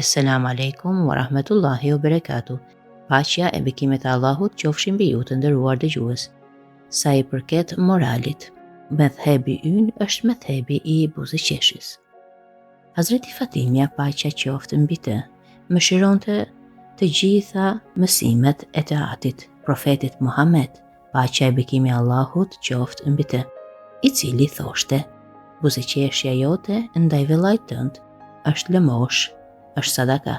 Esselamu alaikum wa rahmetullahi wa barakatuh. Paqja e bekimet e Allahut qofshin mbi ju të nderuar dëgjues. Sa i përket moralit, medhhebi ynë është medhhebi i buzëqeshjes. Hazreti Fatimja, paqja qoftë mbi të, mëshironte të gjitha mësimet e të atit profetit Muhammed, paqja e bekimi i Allahut qoftë mbi të, i cili thoshte: buzëqeshja jote ndaj vëllait tënd është lëmosh, është sadaka.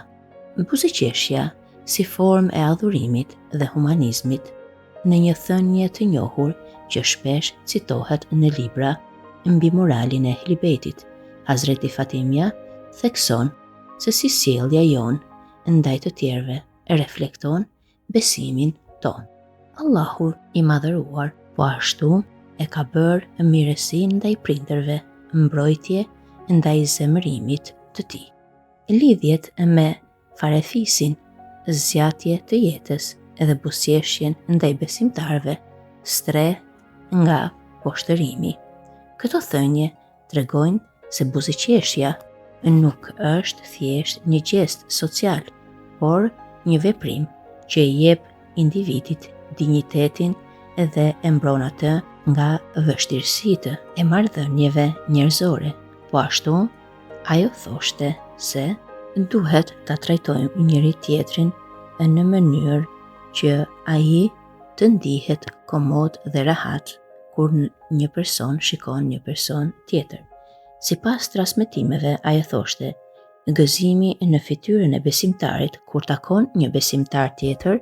Buzëqeshja si formë e adhurimit dhe humanizmit, në një thënie të njohur që shpesh citohet në libra mbi moralin e Ehl Bejtit, Hazreti Fatimja thekson se si sjellja jon ndaj të tjerëve reflekton besimin ton. Allahu i madhëruar po ashtu e ka bërë mirësinë ndaj prindërve mbrojtje ndaj zemërimit të tij. Lidhjet me farefisin, zgjatje të jetës edhe buzëqeshjen ndaj besimtarëve stre nga poshtërimi. Këto thënie tregojnë se buzëqeshja nuk është thjesht një gjest social, por një veprim që i jep individit dinjitetin dhe e mbron atë nga vështirësitë e marrëdhënieve njerëzore. Po ashtu, ajo thoshte se duhet ta trajtojmë njëri tjetrin në mënyrë që ai të ndihet komod dhe rahat kur një person shikon një person tjetër. Sipas transmetimeve, ajo thoshte: gëzimi në fytyrën e besimtarit kur takon një besimtar tjetër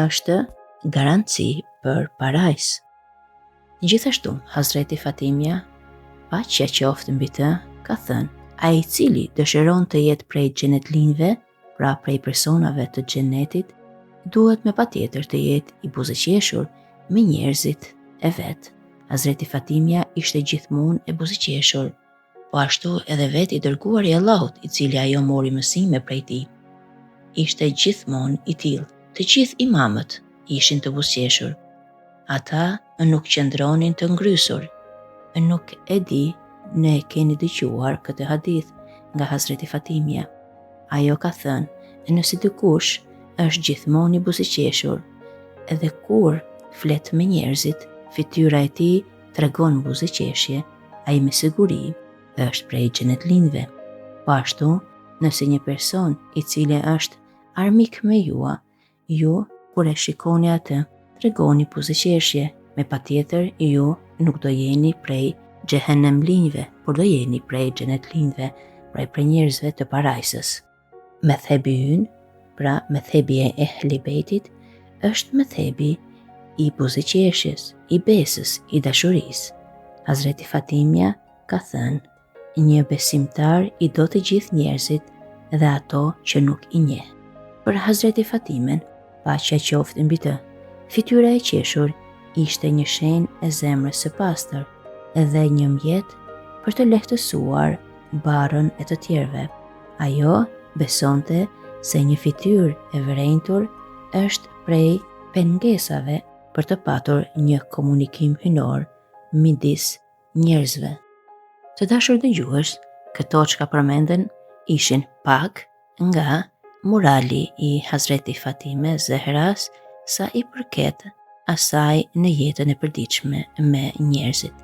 është garanci për parajs. Gjithashtu, Hazreti Fatimja, paqja qoftë mbi të, ka thënë: ai i cili dëshiron të jetë prej xhenetlinjve, pra prej personave të xhenetit, duhet me patjetër të jetë i buzëqeshur me njerëzit e vet. Hazreti Fatimja ishte gjithmonë e buzëqeshur, po ashtu edhe vetë i dërguari i Allahut, i cili ajo mori mësime prej tij, ishte gjithmonë i tillë. Të gjithë imamët ishin të buzëqeshur. Ata nuk qëndronin të ngrysur. Nuk e di ne keni dëgjuar këtë hadith nga Hazreti Fatimja. Ajo ka thënë: nëse dikush është gjithmonë i buzëqeshur, edhe kur flet me njerëzit, fytyra e tij tregon buzëqeshje, ai me siguri është prej xhenetlinjve. Po ashtu, nëse një person i cili është armik me ju kur e shikoni atë, tregoni buzëqeshje, me patjetër ju nuk do jeni prej xhehenemlinjve, por do jeni prej xhenetlinjve, prej njerëzve të parajsës. Medhhebi ynë, pra medhhebi e Ehl Bejtit, është medhhebi i buzëqeshjes, i besës, i dashurisë. Hazreti Fatimja ka thënë: një besimtar i do të gjithë njerëzit dhe ato që nuk i njeh. Për Hazreti Fatimen, paqja qoftë mbi të, fytyra e qeshur ishte një shenjë e zemrës së pastër dhe një mjet për të lehtësuar barrën e të tjerëve. Ajo besonte se një fytyrë e vrenjtur është prej pengesave për të patur një komunikim hynor midis njerëzve. Të dashur dëgjues, këto çka përmenden ishin pak nga morali i Hazreti Fatime Zehras sa i përket asaj në jetën e përditshme me njerëzit.